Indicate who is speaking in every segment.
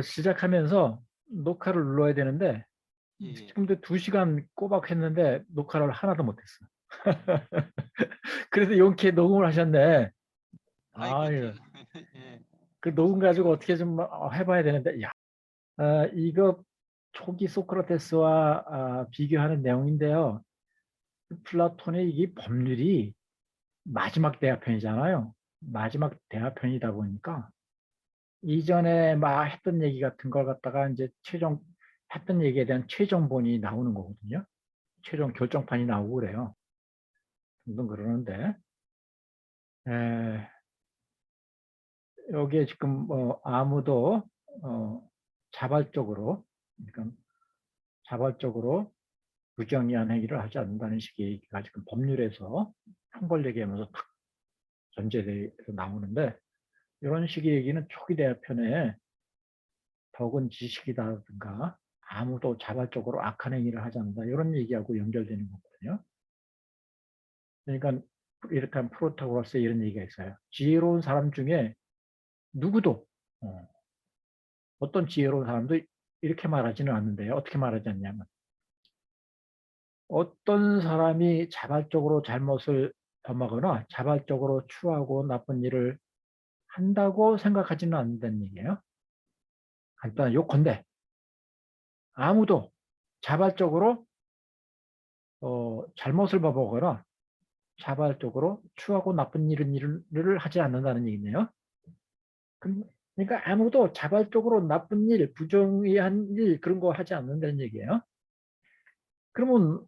Speaker 1: 시작하면서 녹화를 눌러야 되는데,
Speaker 2: 예, 예.
Speaker 1: 지금도 2시간 꼬박 했는데, 녹화를 하나도 못했어. 그래서 용케 녹음을 하셨네.
Speaker 2: 아이고,
Speaker 1: 아유,
Speaker 2: 예.
Speaker 1: 그 녹음 가지고 어떻게 좀 해봐야 되는데, 야, 이거 초기 소크라테스와 비교하는 내용인데요. 플라톤의 이 법률이 마지막 대화편이잖아요. 마지막 대화편이다 보니까, 이전에 막 했던 얘기 같은 걸 갖다가 이제 했던 얘기에 대한 최종본이 나오는 거거든요. 최종 결정판이 나오고 그래요. 등등 그러는데, 에, 여기에 지금 뭐 아무도 어, 자발적으로, 그러니까 자발적으로 부정의한 행위를 하지 않는다는 식의 얘기가 지금 법률에서 한걸 얘기하면서 탁 전제돼서 나오는데, 이런 식의 얘기는 초기 대화편에 덕은 지식이다든가 아무도 자발적으로 악한 행위를 하지 않는다 이런 얘기하고 연결되는 거거든요. 그러니까 이렇게 하면 프로타고라스 이런 얘기가 있어요. 지혜로운 사람 중에 누구도 어떤 지혜로운 사람도 이렇게 말하지는 않는데요. 어떻게 말하지 않냐면 어떤 사람이 자발적으로 잘못을 범하거나 자발적으로 추하고 나쁜 일을 한다고 생각하지는 않는다는 얘기예요. 간단한 요건데 아무도 자발적으로 잘못을 범하거나 자발적으로 추하고 나쁜 일을 하지 않는다는 얘기네요. 그러니까 아무도 자발적으로 나쁜 일, 부정의한 일 그런 거 하지 않는다는 얘기예요. 그러면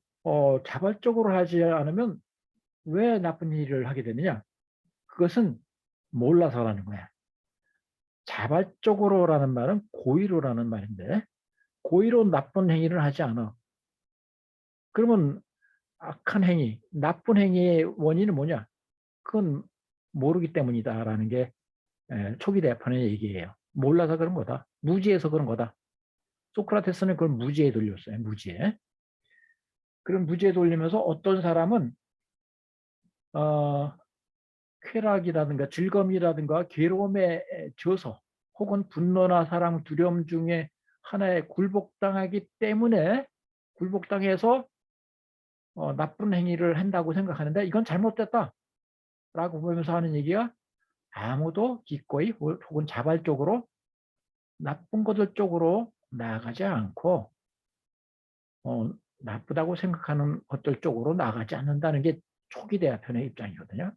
Speaker 1: 자발적으로 하지 않으면 왜 나쁜 일을 하게 되느냐? 그것은 몰라서라는 거야. 자발적으로라는 말은 고의로라는 말인데 고의로 나쁜 행위를 하지 않아. 그러면 악한 행위, 나쁜 행위의 원인은 뭐냐? 그건 모르기 때문이다라는 게 초기 대화편의 얘기예요. 몰라서 그런 거다. 무지해서 그런 거다. 소크라테스는 그걸 무지에 돌렸어요. 무지에. 그런 무지에 돌리면서 어떤 사람은 어, 쾌락이라든가 즐거움이라든가 괴로움에 져서 혹은 분노나 사랑, 두려움 중에 하나에 굴복당하기 때문에 굴복당해서 나쁜 행위를 한다고 생각하는데 이건 잘못됐다라고 보면서 하는 얘기가 아무도 기꺼이 혹은 자발적으로 나쁜 것들 쪽으로 나아가지 않고 어, 나쁘다고 생각하는 것들 쪽으로 나가지 않는다는 게 초기 대화편의 입장이거든요.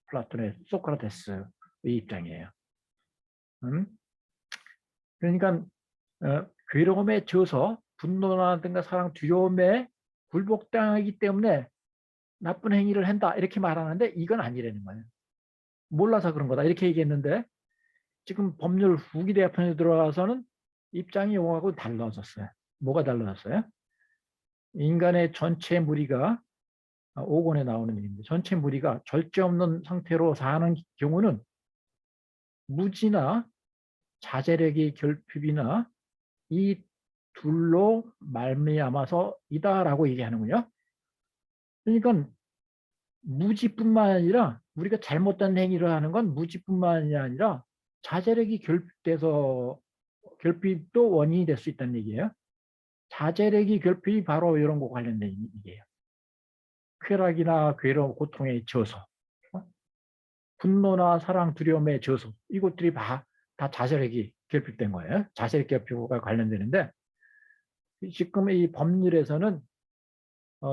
Speaker 1: 플라톤의 소크라테스의 입장이에요. 음? 그러니까 괴로움에 져서 분노라든가 사랑, 두려움에 굴복당하기 때문에 나쁜 행위를 한다 이렇게 말하는데 이건 아니라는 거예요. 몰라서 그런 거다 이렇게 얘기했는데 지금 법률 후기 대화편에 들어가서는 입장이 용하고 달라졌어요. 뭐가 달라졌어요? 인간의 전체 무리가 5권에 나오는 얘기인데 전체 무리가 절제 없는 상태로 사는 경우는 무지나 자제력의 결핍이나 이 둘로 말미암아서 이다라고 얘기하는군요. 그러니까 무지뿐만 아니라 우리가 잘못된 행위를 하는 건 무지뿐만 아니라 자제력이 결핍돼서 결핍도 원인이 될 수 있다는 얘기예요. 자제력이 결핍이 바로 이런 거 관련된 얘기예요. 쾌락이나 괴로움, 고통에 져서 분노나 사랑, 두려움에 져서 이것들이 다 자제력이 결핍된 거예요. 자제력 결핍과 관련되는데 지금 이 법률에서는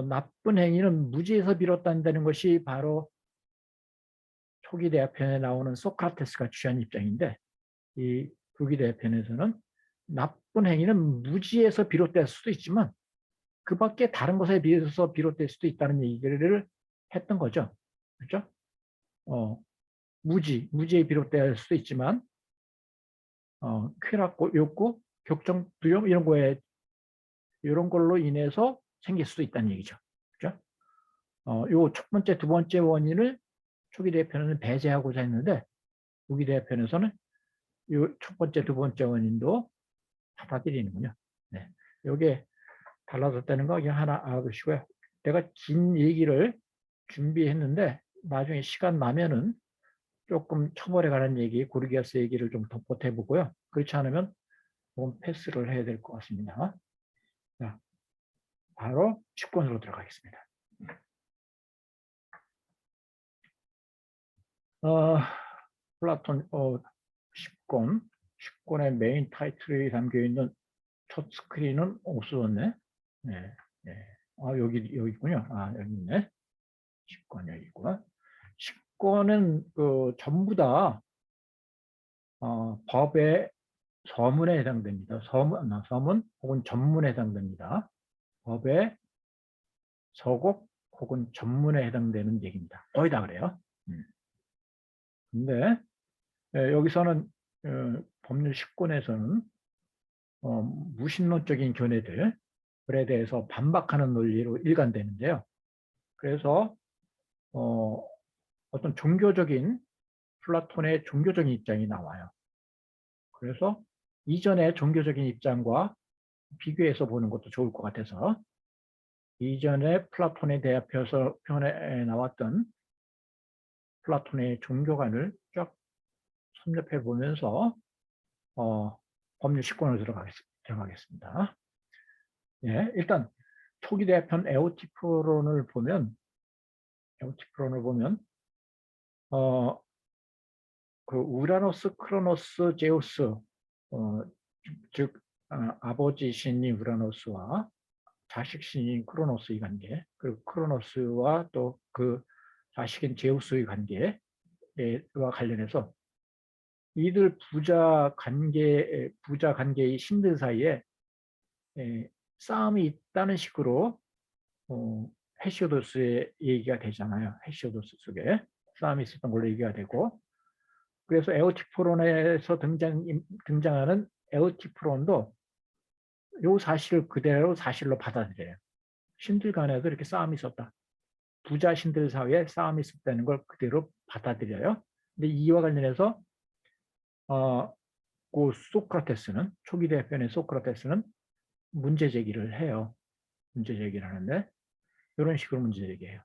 Speaker 1: 나쁜 행위는 무지에서 비롯된다는 것이 바로 초기 대화편에 나오는 소크라테스가 취한 입장인데 이 후기 대화편에서는 나쁜 행위는 무지에서 비롯될 수도 있지만 그 밖에 다른 것에 비해서 비롯될 수도 있다는 얘기를 했던 거죠. 그렇죠? 어, 무지에 비롯될 수도 있지만 쾌락, 욕구, 격정, 두려움 이런 걸로 인해서 생길 수도 있다는 얘기죠. 그죠? 요 첫 번째, 두 번째 원인을 초기 대편에는 배제하고자 했는데 후기 대편에서는 요 첫 번째, 두 번째 원인도 받아들이는군요. 네. 요게 달라졌다는 거 그냥 하나 알아두시고요. 내가 긴 얘기를 준비했는데 나중에 시간 나면은 조금 초벌에 관한 얘기, 고르기아스 얘기를 좀 덧붙여 보고요. 그렇지 않으면 조금 패스를 해야 될 것 같습니다. 자, 바로 10권으로 들어가겠습니다. 플라톤 10권의 메인 타이틀이 담겨있는 첫 스크린은 없어졌네. 네, 네. 여기 있군요. 여기 있네. 10권 여기 있구나. 10권은 전부 다 법의 서문에 해당됩니다. 서문 혹은 전문에 해당됩니다. 법의 서곡 혹은 전문에 해당되는 얘기입니다. 거의 다 그래요. 근데 여기서는 법률 10권에서는 무신론적인 견해들에 대해서 반박하는 논리로 일관되는데요. 그래서 어떤 플라톤의 종교적인 입장이 나와요. 그래서 이전의 종교적인 입장과 비교해서 보는 것도 좋을 것 같아서 이전에 플라톤에 대합해서 편에 나왔던 플라톤의 종교관을 쫙 섭렵해 보면서 법률 10권으로 들어가겠습니다. 예, 일단 초기 대편 에오티프론을 보면 그 우라노스, 크로노스, 제우스, 즉 아버지 신인 우라노스와 자식 신인 크로노스의 관계, 그리고 크로노스와 또 그 자식인 제우스의 관계와 관련해서 이들 부자 관계의 신들 사이에 싸움이 있다는 식으로 헤시오도스의 얘기가 되잖아요. 헤시오도스 속에 싸움이 있었던 걸로 얘기가 되고, 그래서 에오티프론에서 등장하는 에오티프론도 이 사실을 그대로 사실로 받아들여요. 신들 간에도 이렇게 싸움이 있었다. 부자 신들 사이에 싸움이 있었다는 걸 그대로 받아들여요. 근데 이와 관련해서 그 소크라테스는, 초기 대표의 소크라테스는 문제 제기를 해요. 문제 제기를 하는데 이런 식으로 문제 제기해요.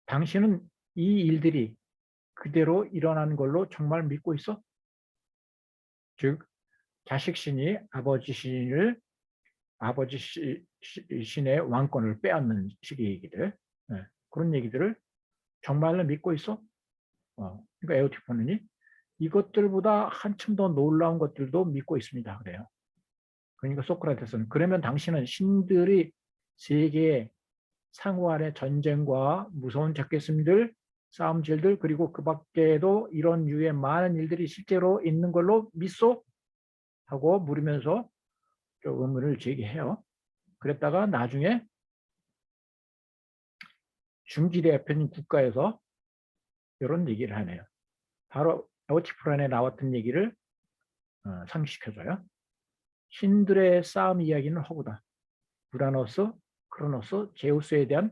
Speaker 1: 당신은 이 일들이 그대로 일어난 걸로 정말 믿고 있어? 즉 자식 신이 아버지 신의 왕권을 빼앗는 식의 얘기들, 그런 얘기들을 정말로 믿고 있어? 그러니까 에오티포는이 이것들보다 한층 더 놀라운 것들도 믿고 있습니다. 그래요. 그러니까 소크라테스는 그러면 당신은 신들이 세계의 상호 간의 전쟁과 무서운 적개심들, 싸움질들, 그리고 그 밖에도 이런 유의 많은 일들이 실제로 있는 걸로 믿소? 하고 물으면서 좀 의문을 제기해요. 그랬다가 나중에 중기대표님 국가에서 이런 얘기를 하네요. 바로 에오티프론에 나왔던 얘기를 상기시켜줘요. 신들의 싸움 이야기는 허구다. 우라노스, 크로노스, 제우스에 대한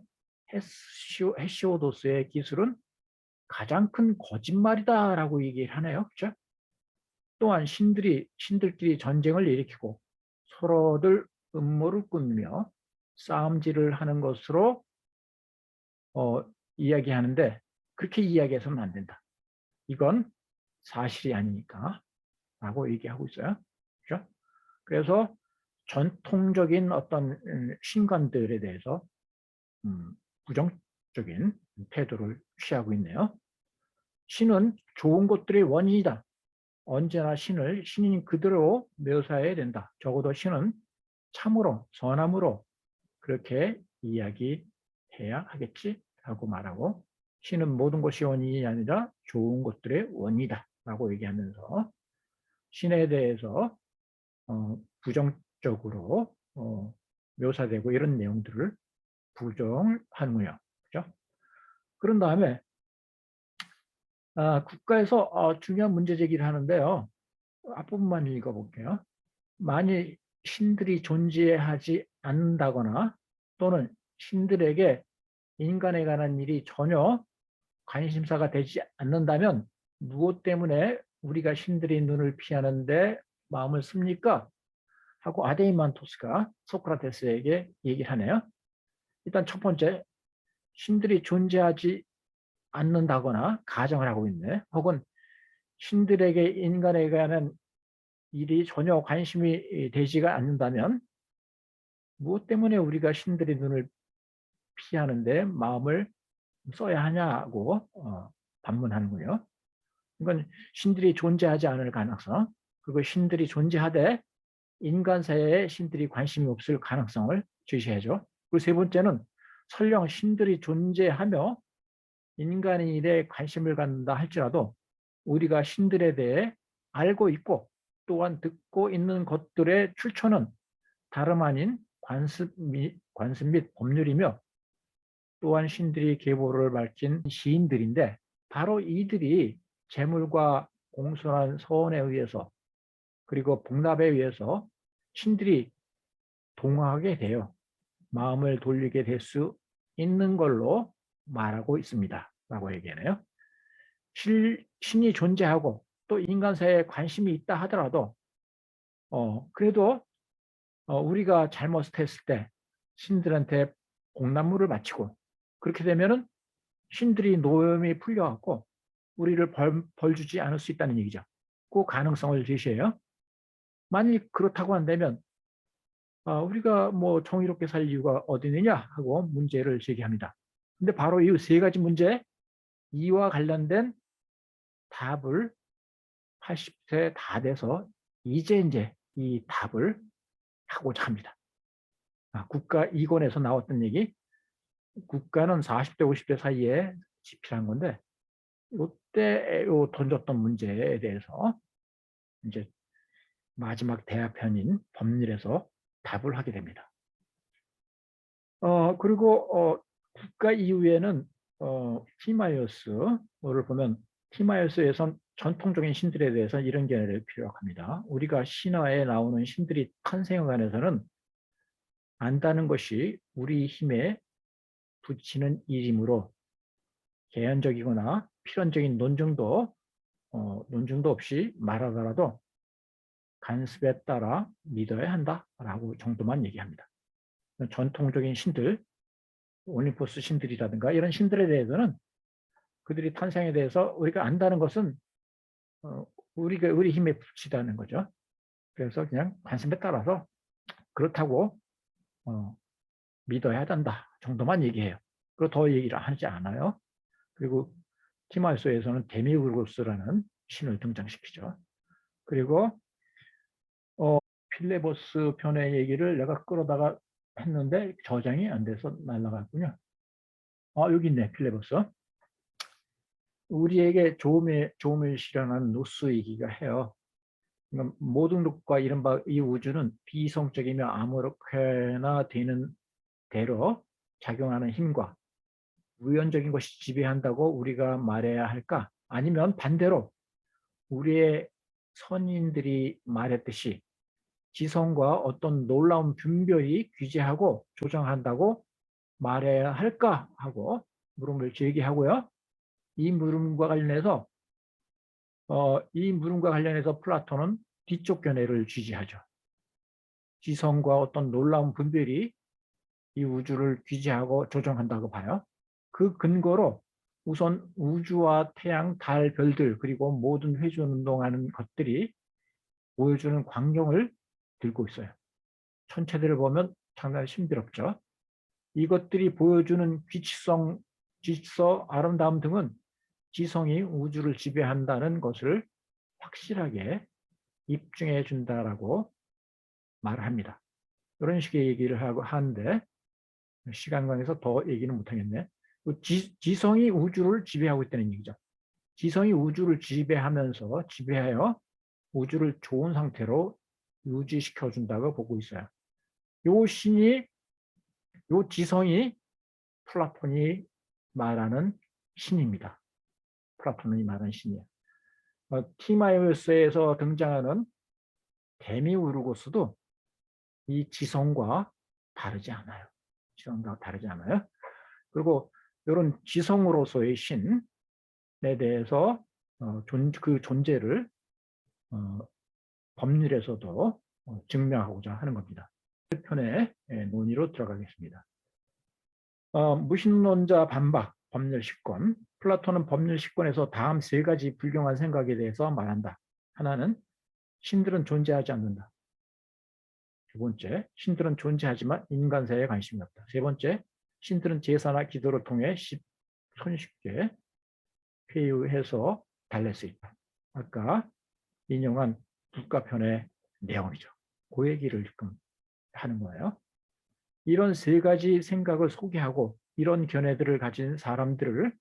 Speaker 1: 헤시오도스의 기술은 가장 큰 거짓말이다라고 얘기를 하네요. 그렇죠? 또한 신들끼리 전쟁을 일으키고 서로들 음모를 꾸미며 싸움질을 하는 것으로 이야기하는데 그렇게 이야기해서는 안 된다. 이건 사실이 아니니까 라고 얘기하고 있어요. 그렇죠? 그래서 전통적인 어떤 신관들에 대해서 부정적인 태도를 취하고 있네요. 신은 좋은 것들의 원인이다. 언제나 신인 그대로 묘사해야 된다. 적어도 신은 참으로 선함으로 그렇게 이야기해야 하겠지 라고 말하고, 신은 모든 것이 원인이 아니라 좋은 것들의 원이다 라고 얘기하면서 신에 대해서 부정적으로 묘사되고 이런 내용들을 부정하는군요. 그렇죠? 그런 다음에 국가에서 중요한 문제 제기를 하는데요. 앞부분만 읽어볼게요. 만일 신들이 존재하지 않는다거나 또는 신들에게 인간에 관한 일이 전혀 관심사가 되지 않는다면 무엇 때문에 우리가 신들의 눈을 피하는데 마음을 씁니까? 하고 아데이만토스가 소크라테스에게 얘기를 하네요. 일단 첫 번째, 신들이 존재하지 않는다거나 가정을 하고 있네. 혹은 신들에게 인간에 관한 일이 전혀 관심이 되지가 않는다면 무엇 때문에 우리가 신들의 눈을 피하는데 마음을 써야 하냐고 반문하는군요. 이건 신들이 존재하지 않을 가능성, 그리고 신들이 존재하되 인간 사회에 신들이 관심이 없을 가능성을 제시하죠. 그리고 세 번째는 설령 신들이 존재하며 인간의 일에 관심을 갖는다 할지라도 우리가 신들에 대해 알고 있고 또한 듣고 있는 것들의 출처는 다름 아닌 관습 및 법률이며 또한 신들이 계보를 밝힌 시인들인데 바로 이들이 재물과 공손한 서원에 의해서 그리고 복납에 의해서 신들이 동화하게 되어 마음을 돌리게 될 수 있는 걸로 말하고 있습니다. 라고 얘기하네요. 신이 존재하고 또 인간 사회에 관심이 있다 하더라도 그래도 우리가 잘못했을 때 신들한테 공난물을 바치고 그렇게 되면은 신들이 노염이 풀려갖고 우리를 벌 주지 않을 수 있다는 얘기죠. 그 가능성을 제시해요. 만약 그렇다고 한다면 우리가 뭐 정의롭게 살 이유가 어디 있느냐 하고 문제를 제기합니다. 근데 바로 이 세 가지 문제 이와 관련된 답을 80세 다 돼서 이제 이 답을 하고자 합니다. 국가 이권에서 나왔던 얘기, 국가는 40대 50대 사이에 집필한 건데 이때 던졌던 문제에 대해서 이제 마지막 대화편인 법률에서 답을 하게 됩니다. 그리고 국가 이후에는 티마이오스를 보면 티마이오스에선 전통적인 신들에 대해서 이런 견해를 피력합니다. 우리가 신화에 나오는 신들이 탄생에 관해서는 안다는 것이 우리 힘에 붙이는 일이므로 개연적이거나 필연적인 논증도 없이 말하더라도 간습에 따라 믿어야 한다라고 정도만 얘기합니다. 전통적인 신들, 올림포스 신들이라든가 이런 신들에 대해서는 그들이 탄생에 대해서 우리가 안다는 것은 우리 힘에 붙이다는 거죠. 그래서 그냥 관심에 따라서 그렇다고 믿어야 한다 정도만 얘기해요. 그리고 더 얘기를 하지 않아요. 그리고 티마이오스에서는 데미우르고스라는 신을 등장시키죠. 그리고 필레보스 편의 얘기를 내가 끌어다가 했는데 저장이 안 돼서 날아갔군요. 여기 있네, 필레보스. 우리에게 조음을 실현하는 노스이기가 해요. 그러니까 모든 것과 이른바 이 우주는 비이성적이며 아무렇게나 되는 대로 작용하는 힘과 우연적인 것이 지배한다고 우리가 말해야 할까? 아니면 반대로 우리의 선인들이 말했듯이 지성과 어떤 놀라운 분별이 규제하고 조정한다고 말해야 할까? 하고 물음을 제기하고요. 이 물음과 관련해서 플라톤은 뒤쪽 견해를 지지하죠. 지성과 어떤 놀라운 분별이 이 우주를 규제하고 조정한다고 봐요. 그 근거로 우선 우주와 태양, 달, 별들 그리고 모든 회전운동하는 것들이 보여주는 광경을 들고 있어요. 천체들을 보면 상당히 신비롭죠. 이것들이 보여주는 빛성, 질서, 아름다움 등은 지성이 우주를 지배한다는 것을 확실하게 입증해 준다라고 말을 합니다. 이런 식의 얘기를 하는데 시간 관계에서 더 얘기는 못하겠네. 지성이 우주를 지배하고 있다는 얘기죠. 지성이 우주를 지배하여 우주를 좋은 상태로 유지시켜 준다고 보고 있어요. 요 지성이 플라톤이 말하는 신입니다. 플라톤이 말하는 신이에요. 티마이오스에서 등장하는 데미우르고스도 이 지성과 다르지 않아요. 지성과 다르지 않아요. 그리고 이런 지성으로서의 신에 대해서 그 존재를 법률에서도 증명하고자 하는 겁니다. 1편의 논의로 들어가겠습니다. 무신론자 반박, 법률식권. 플라톤은 법률식권에서 다음 세 가지 불경한 생각에 대해서 말한다. 하나는 신들은 존재하지 않는다. 두 번째, 신들은 존재하지만 인간 사회에 관심이 없다. 세 번째, 신들은 제사나 기도를 통해 손쉽게 회유해서 달랠 수 있다. 아까 인용한 국가편의 내용이죠. 그 얘기를 지금 하는 거예요. 이런 세 가지 생각을 소개하고 이런 견해들을 가진 사람들을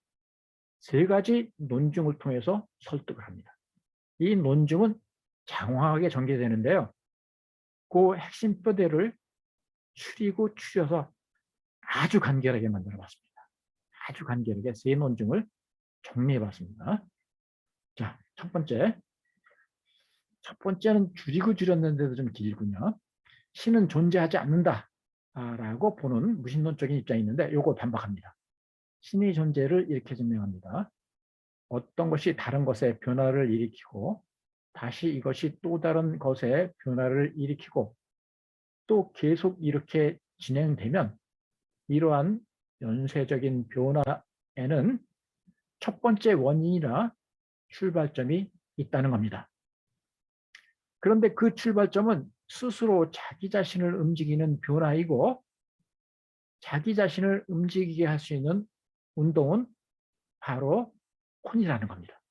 Speaker 1: 세 가지 논증을 통해서 설득을 합니다. 이 논증은 장황하게 전개되는데요. 그 핵심 뼈대를 추리고 추려서 아주 간결하게 만들어 봤습니다. 아주 간결하게 세 논증을 정리해 봤습니다. 자, 첫 번째는 줄이고 줄였는데도 좀 길군요. 신은 존재하지 않는다 라고 보는 무신론적인 입장이 있는데 요거 반박합니다. 신의 존재를 이렇게 증명합니다. 어떤 것이 다른 것에 변화를 일으키고 다시 이것이 또 다른 것에 변화를 일으키고 또 계속 이렇게 진행되면 이러한 연쇄적인 변화에는 첫 번째 원인이나 출발점이 있다는 겁니다. 그런데 그 출발점은 스스로 자기 자신을 움직이는 변화이고 자기 자신을 움직이게 할 수 있는 운동은 바로 혼이라는 겁니다.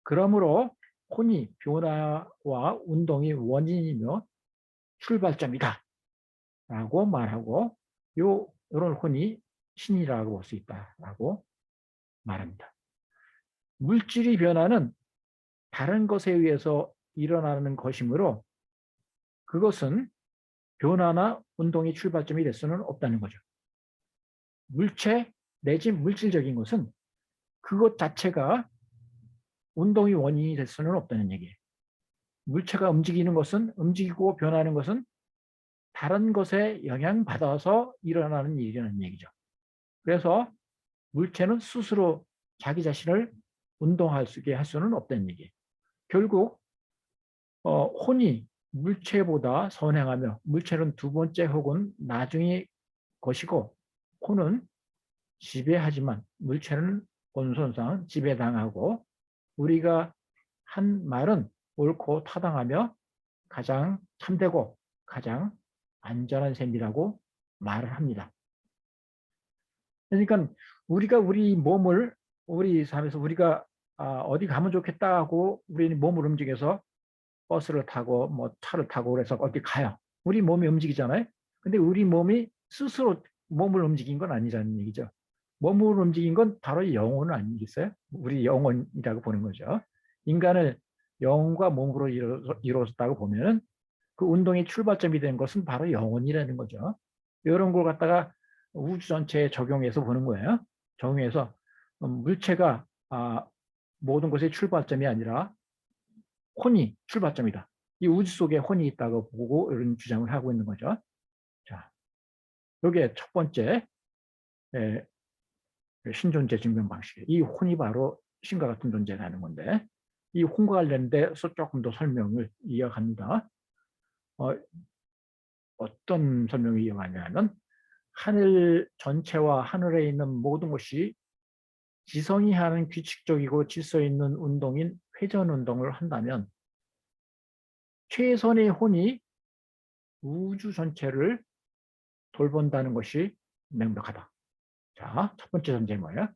Speaker 1: 그러므로 혼이 변화와 운동이 원인이며 출발점이다 라고 말하고 이런 혼이 신이라고 볼 수 있다라고 말합니다. 물질의 변화는 다른 것에 의해서 일어나는 것이므로 그것은 변화나 운동의 출발점이 될 수는 없다는 거죠. 물체 내지 물질적인 것은 그것 자체가 운동의 원인이 될 수는 없다는 얘기예요. 물체가 움직이는 것은 움직이고 변하는 것은 다른 것에 영향받아서 일어나는 일이라는 얘기죠. 그래서 물체는 스스로 자기 자신을 운동할 수 있게 할 수는 없다는 얘기예요. 결국 혼이 물체보다 선행하며 물체는 두 번째 혹은 나중의 것이고 혼은 지배하지만 물체는 본선상 지배당하고 우리가 한 말은 옳고 타당하며 가장 참되고 가장 안전한 셈이라고 말을 합니다. 그러니까 우리가 우리 몸을 우리 삶에서 우리가 어디 가면 좋겠다 하고 우리 몸을 움직여서 버스를 타고 뭐 차를 타고 그래서 어디 가요. 우리 몸이 움직이잖아요. 근데 우리 몸이 스스로 몸을 움직인 건 아니라는 얘기죠. 몸을 움직인 건 바로 영혼 아니겠어요? 우리 영혼이라고 보는 거죠. 인간을 영혼과 몸으로 이루어졌다고 보면은 그 운동의 출발점이 된 것은 바로 영혼이라는 거죠. 이런 걸 갖다가 우주 전체에 적용해서 보는 거예요. 적용해서 물체가 모든 것의 출발점이 아니라 혼이 출발점이다. 이 우주 속에 혼이 있다고 보고 이런 주장을 하고 있는 거죠. 자, 이게 첫 번째 신존재 증명 방식. 이 혼이 바로 신과 같은 존재라는 건데 이 혼과 관련돼서 조금 더 설명을 이어갑니다. 어떤 설명을 이어가냐면 하늘 전체와 하늘에 있는 모든 것이 지성이 하는 규칙적이고 질서 있는 운동인 회전 운동을 한다면 최선의 혼이 우주 전체를 돌본다는 것이 명백하다. 자, 첫 번째 전제는 뭐예요?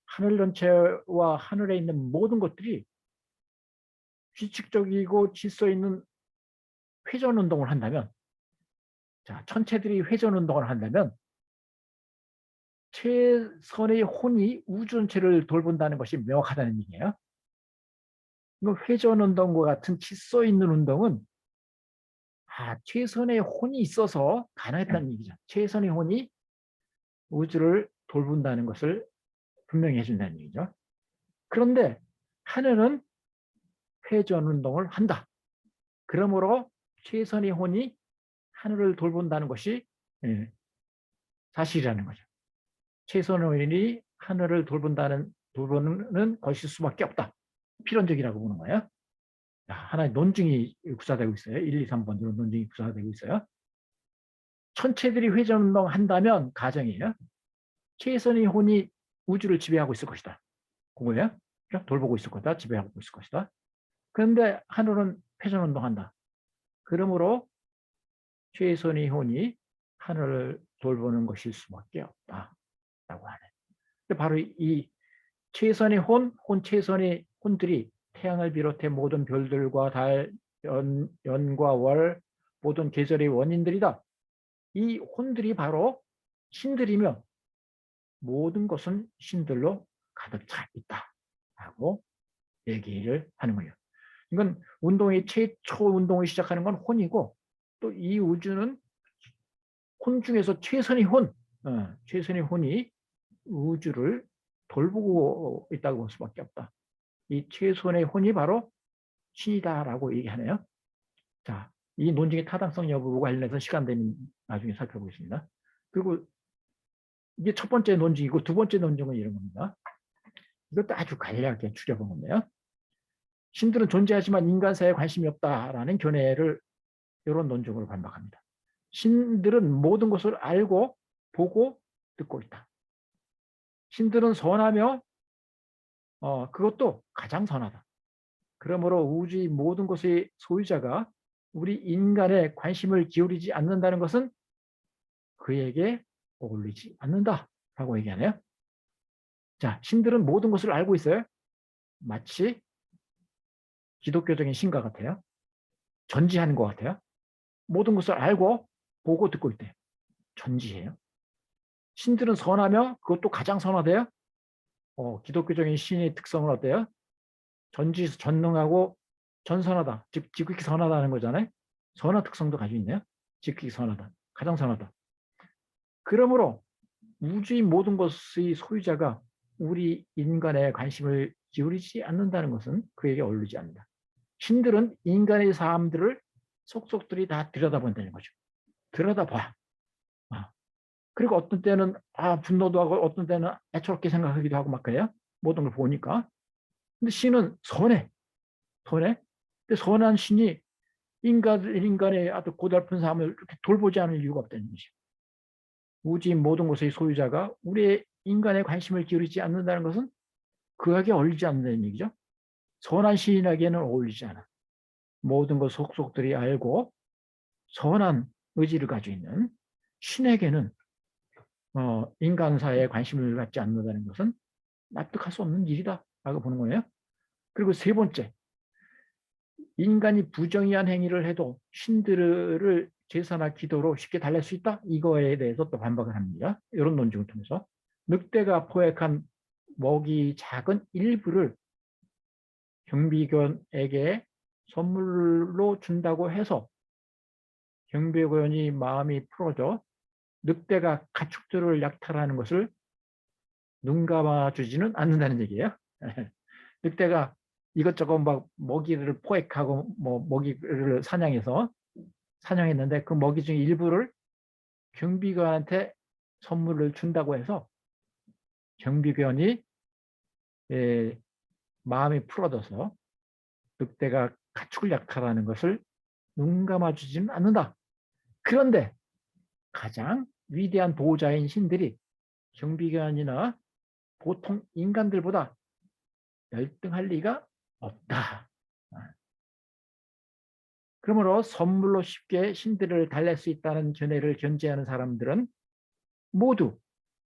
Speaker 1: 하늘 전체와 하늘에 있는 모든 것들이 규칙적이고 질서 있는 회전 운동을 한다면, 자, 천체들이 회전 운동을 한다면 최선의 혼이 우주 전체를 돌본다는 것이 명확하다는 얘기예요. 회전 운동과 같은 질서 있는 운동은 최선의 혼이 있어서 가능했다는 얘기죠. 최선의 혼이 우주를 돌본다는 것을 분명히 해준다는 얘기죠. 그런데 하늘은 회전 운동을 한다. 그러므로 최선의 혼이 하늘을 돌본다는 것이 사실이라는 거죠. 최선의 혼이 하늘을 돌보는 것일 수밖에 없다. 필연적이라고 보는 거예요. 하나의 논증이 구사되고 있어요. 1, 2, 3번으로 논증이 구사되고 있어요. 천체들이 회전 운동을 한다면 가정이에요. 최선의 혼이 우주를 지배하고 있을 것이다. 그거예요. 돌보고 있을 거다. 지배하고 있을 것이다. 그런데 하늘은 회전운동한다. 그러므로 최선의 혼이 하늘을 돌보는 것일 수밖에 없다라고 하네. 바로 이 최선의 최선의 혼들이 태양을 비롯해 모든 별들과 달, 연과 월, 모든 계절의 원인들이다. 이 혼들이 바로 신들이며 모든 것은 신들로 가득 차 있다라고 얘기를 하는 거예요. 이건 운동의 최초 운동을 시작하는 건 혼이고, 또 이 우주는 혼 중에서 최선의 혼이 우주를 돌보고 있다고 볼 수밖에 없다. 이 최선의 혼이 바로 신이다라고 얘기하네요. 자, 이 논증의 타당성 여부와 관련해서 시간 되면 나중에 살펴보겠습니다. 그리고 이게 첫 번째 논증이고 두 번째 논증은 이런 겁니다. 이것도 아주 간략하게 추려본 건데요. 신들은 존재하지만 인간 사회에 관심이 없다라는 견해를 이런 논증으로 반박합니다. 신들은 모든 것을 알고 보고 듣고 있다. 신들은 선하며 그것도 가장 선하다. 그러므로 우주의 모든 것의 소유자가 우리 인간의 관심을 기울이지 않는다는 것은 그에게 어울리지 않는다라고 얘기하네요. 자, 신들은 모든 것을 알고 있어요. 마치 기독교적인 신과 같아요. 전지하는 것 같아요. 모든 것을 알고 보고 듣고 있대요. 전지해요. 신들은 선하며 그것도 가장 선하대요. 기독교적인 신의 특성은 어때요? 전능하고 전선하다. 즉 지극히 선하다는 거잖아요. 선한 특성도 가지고 있네요. 지극히 선하다. 가장 선하다. 그러므로 우주의 모든 것의 소유자가 우리 인간의 관심을 기울이지 않는다는 것은 그에게 어울리지 않는다. 신들은 인간의 삶들을 속속들이 다 들여다본다는 거죠. 들여다봐. 그리고 어떤 때는 분노도 하고 어떤 때는 애처롭게 생각하기도 하고 막 그래요. 모든 걸 보니까. 근데 신은 선해. 근데 선한 신이 인간의 아주 고달픈 삶을 이렇게 돌보지 않을 이유가 없다는 것이죠. 우주의 모든 것의 소유자가 우리의 인간의 관심을 기울이지 않는다는 것은 그에게 어울리지 않는다는 얘기죠. 선한 신에게는 어울리지 않아. 모든 것 속속들이 알고 선한 의지를 가지고 있는 신에게는 인간사에 관심을 갖지 않는다는 것은 납득할 수 없는 일이다라고 보는 거예요. 그리고 세 번째, 인간이 부정의한 행위를 해도 신들을 제사나 기도로 쉽게 달랠 수 있다? 이거에 대해서 또 반박을 합니다. 이런 논증을 통해서 늑대가 포획한 먹이 작은 일부를 경비견에게 선물로 준다고 해서 경비견이 마음이 풀어져 늑대가 가축들을 약탈하는 것을 눈 감아주지는 않는다는 얘기예요. 늑대가 이것저것 막 먹이를 포획하고 뭐 먹이를 사냥했는데 그 먹이 중 일부를 경비견한테 선물을 준다고 해서 경비견이 마음이 풀어져서 늑대가 가축을 약탈하는 것을 눈 감아주지는 않는다. 그런데 가장 위대한 보호자인 신들이 경비견이나 보통 인간들보다 열등할 리가 없다. 그러므로 선물로 쉽게 신들을 달랠 수 있다는 견해를 견지하는 사람들은 모두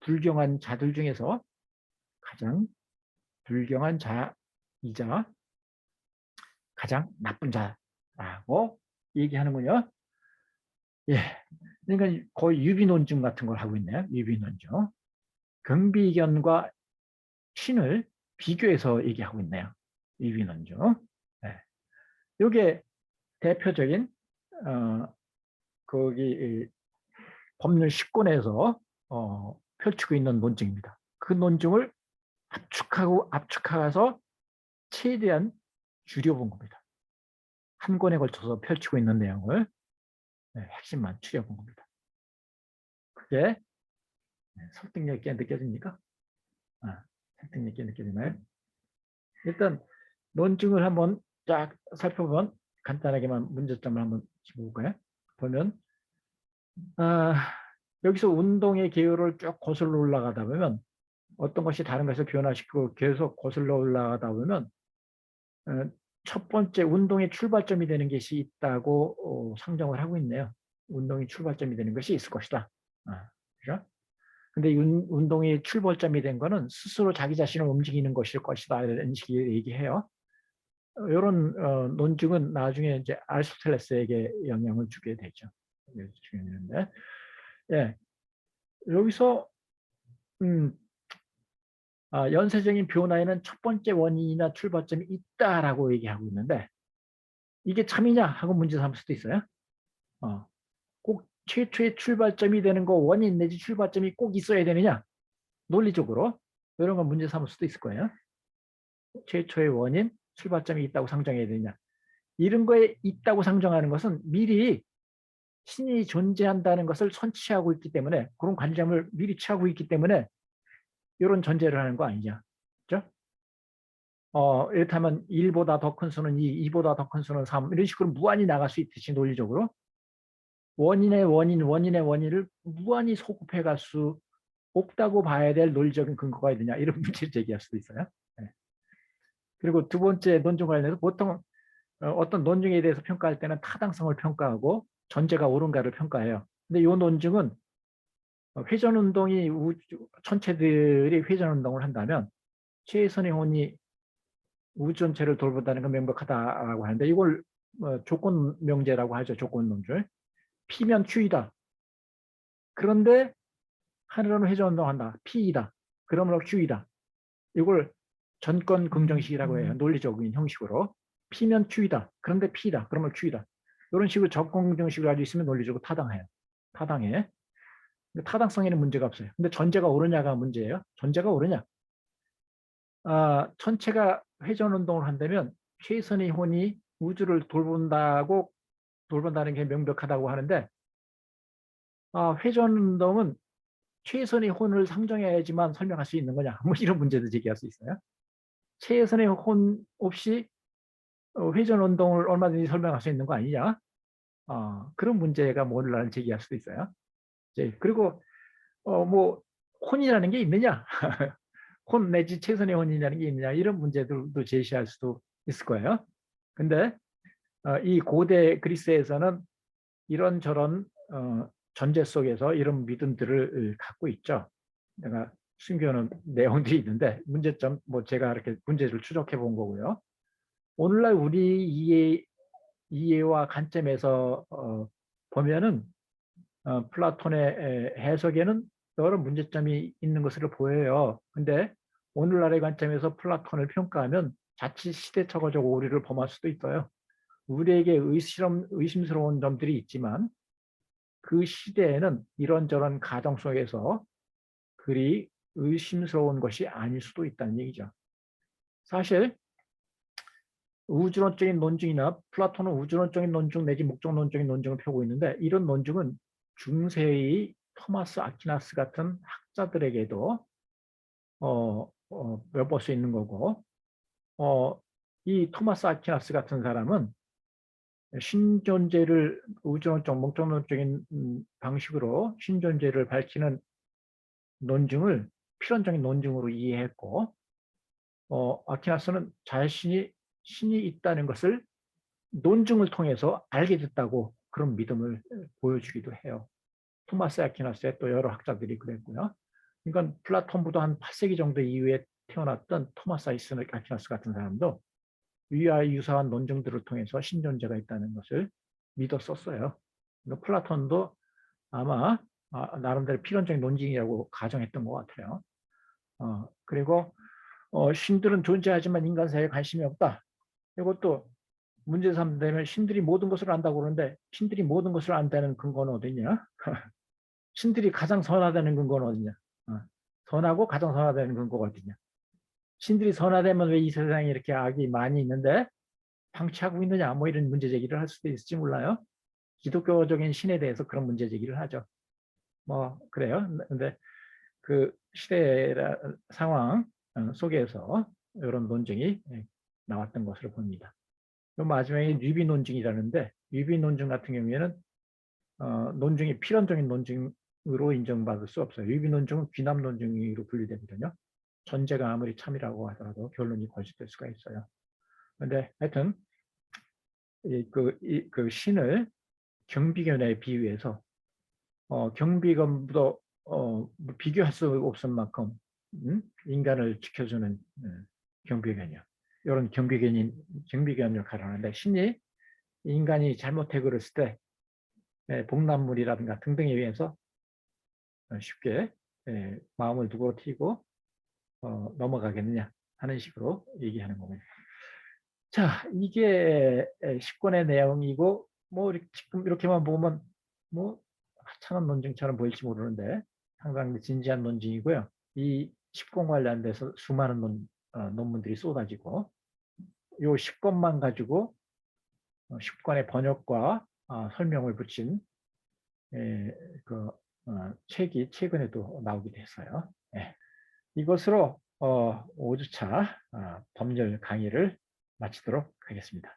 Speaker 1: 불경한 자들 중에서 가장 불경한 자이자 가장 나쁜 자라고 얘기하는군요. 예, 그러니까 거의 유비논증 같은 걸 하고 있네요. 유비논증. 경비견과 신을 비교해서 얘기하고 있네요. 유비논증. 네. 이게 대표적인 거기 법률 10권에서 펼치고 있는 논증입니다. 그 논증을 압축해서 최대한 줄여본 겁니다. 한 권에 걸쳐서 펼치고 있는 내용을 핵심만 추려본 겁니다. 그게 설득력 있게 느껴집니까? 설득력 있게 느껴지나요? 일단 논증을 한번 쫙 살펴보면 간단하게만 문제점을 한번 짚어볼까요? 보면 여기서 운동의 계율을 쭉 거슬러 올라가다 보면 어떤 것이 다른 것을 변화시키고 계속 거슬러 올라가다 보면 첫 번째 운동의 출발점이 되는 것이 있다고 상정을 하고 있네요. 운동이 출발점이 되는 것이 있을 것이다. 그죠? 근데 운동의 출발점이 된 거는 스스로 자기 자신을 움직이는 것일 것이다. 이런 식의 얘기해요. 이런 논증은 나중에 이제 아리스토텔레스에게 영향을 주게 되죠. 중요한데, 예, 여기서 연쇄적인 변화에는 첫 번째 원인이나 출발점이 있다라고 얘기하고 있는데 이게 참이냐 하고 문제 삼을 수도 있어요. 꼭 최초의 출발점이 되는 거 원인 내지 출발점이 꼭 있어야 되느냐 논리적으로 이런 건 문제 삼을 수도 있을 거예요. 최초의 원인 출발점이 있다고 상정해야 되느냐 이런 거에 있다고 상정하는 것은 미리 신이 존재한다는 것을 선취하고 있기 때문에 그런 관점을 미리 취하고 있기 때문에 이런 전제를 하는 거 아니냐. 그렇죠? 이렇다면 1보다 더 큰 수는 2, 2보다 더 큰 수는 3 이런 식으로 무한히 나갈 수 있듯이 논리적으로 원인의 원인을 무한히 소급해 갈 수 없다고 봐야 될 논리적인 근거가 있느냐 이런 문제를 제기할 수도 있어요. 네. 그리고 두 번째 논증 관련해서 보통 어떤 논증에 대해서 평가할 때는 타당성을 평가하고 전제가 옳은가를 평가해요. 근데 이 논증은 회전운동이 천체들이 회전운동을 한다면 최선의 혼이 우주 전체를 돌본다는 건 명백하다라고 하는데 이걸 조건 명제라고 하죠. 조건 논술. P면 Q이다. 그런데 하늘은 회전운동한다. P이다. 그러므로 Q이다. 이걸 전권 긍정식이라고 해요. 논리적인 형식으로. P면 Q이다. 그런데 P다. 그러면 Q이다. 이런 식으로 전권 긍정식을 가지고 있으면 논리적으로 타당해요. 타당해. 타당성에는 문제가 없어요. 근데 전제가 옳으냐가 문제예요. 전제가 옳으냐. 전체가 회전운동을 한다면 최선의 혼이 우주를 돌본다는 게 명백하다고 하는데 회전운동은 최선의 혼을 상정해야지만 설명할 수 있는 거냐. 뭐 이런 문제도 제기할 수 있어요. 최선의 혼 없이 회전운동을 얼마든지 설명할 수 있는 거 아니냐. 그런 문제가 뭐를 제기할 수도 있어요. 그리고 뭐 혼이라는 게 있느냐. 혼 내지 최선의 혼이라는 게 있느냐. 이런 문제들도 제시할 수도 있을 거예요. 근데 이 고대 그리스에서는 이런저런 전제 속에서 이런 믿음들을 갖고 있죠. 내가 숨겨놓은 내용들이 있는데 문제점 뭐 제가 이렇게 문제를 추적해 본 거고요. 오늘날 우리 이해와 관점에서 보면은 플라톤의 해석에는 여러 문제점이 있는 것으로 보여요. 근데 오늘날의 관점에서 플라톤을 평가하면 자칫 시대착오적 오류를 범할 수도 있어요. 우리에게 의심스러운 점들이 있지만 그 시대에는 이런저런 가정 속에서 그리 의심스러운 것이 아닐 수도 있다는 얘기죠. 사실 우주론적인 논증이나 플라톤은 우주론적인 논증 내지 목적론적인 논증을 펴고 있는데 이런 논증은 중세의 토마스 아퀴나스 같은 학자들에게도 엿볼 수 있는 거고 이 토마스 아퀴나스 같은 사람은 신존재를 우주론적 목적론적인 방식으로 신존재를 밝히는 논증을 필연적인 논증으로 이해했고 아퀴나스는 자신이 신이 있다는 것을 논증을 통해서 알게 됐다고 그런 믿음을 보여주기도 해요. 토마스 아퀴나스의 또 여러 학자들이 그랬고요. 그러니까 플라톤보다 한 8세기 정도 이후에 태어났던 토마스 아퀴나스 같은 사람도 위와 유사한 논증들을 통해서 신존재가 있다는 것을 믿었었어요. 그러니까 플라톤도 아마 나름대로 필연적인 논증이라고 가정했던 것 같아요. 그리고 신들은 존재하지만 인간 사회에 관심이 없다. 이것도 문제 삼되면 신들이 모든 것을 안다고 그러는데 신들이 모든 것을 안다는 근거는 어디냐? 신들이 가장 선하다는 근거는 어디냐? 선하고 가장 선하다는 근거가 어디냐? 신들이 선하다면 왜 이 세상에 이렇게 악이 많이 있는데 방치하고 있느냐? 뭐 이런 문제 제기를 할 수도 있을지 몰라요. 기독교적인 신에 대해서 그런 문제 제기를 하죠. 뭐 그래요. 근데 그 시대 상황 속에서 이런 논증이 나왔던 것으로 봅니다. 마지막에 뉴비 논증이라는데 뉴비 논증 같은 경우에는 논증이 필연적인 논증으로 인정받을 수 없어요. 뉴비 논증은 귀납 논증으로 분류되거든요. 전제가 아무리 참이라고 하더라도 결론이 거짓될 수가 있어요. 근데 하여튼 그 신을 경비견에 비유해서 경비견도 뭐 비교할 수 없을 만큼 인간을 지켜주는 경비견이요. 이런 경비견 역할을 하는데 신이 인간이 잘못해 그랬을 때 복납물이라든가 등등에 의해서 쉽게 마음을 누그러뜨리고 넘어가겠느냐 하는 식으로 얘기하는 겁니다. 자, 이게 10권의 내용이고 뭐 지금 이렇게만 보면 뭐 하찮은 논증처럼 보일지 모르는데 상당히 진지한 논증이고요. 이 10권 관련돼서 수많은 논문들이 쏟아지고 이 10권만 가지고 10권의 번역과 설명을 붙인 그 책이 최근에도 나오기도 했어요. 예. 이것으로 5주차 법률 강의를 마치도록 하겠습니다.